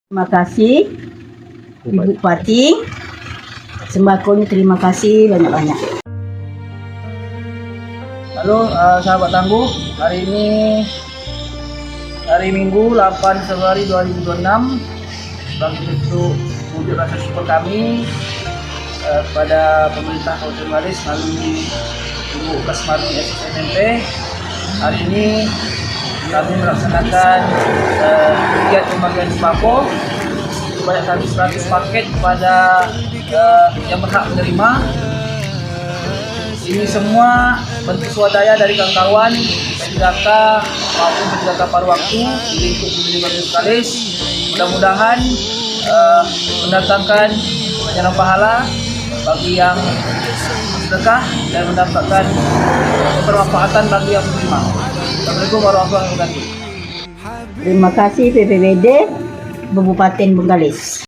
Terima kasih Ibu Bupati. Sembakonya terima kasih banyak-banyak. Halo sahabat tangguh, hari ini hari Minggu 8 Februari 2026 sebagai bentuk wujud rasa syukur kami kepada pemerintah Kabupaten Walis melalui Ibu Kasmarni SSMMP. Hari ini kami melaksanakan kegiatan pembagian sembako sebanyak 100 paket kepada yang berhak menerima. Ini semua bentuk swadaya dari kawan-kawan P3K maupun P3K paruh waktu di lingkup Kabupaten Walis. Mudah-mudahan mendatangkan banyak pahala bagi yang sedekah dan mendapatkan kebermanfaatan bagi yang menerima. Assalamualaikum warahmatullahi wabarakatuh. Terima kasih PPBD Kabupaten Bengkalis.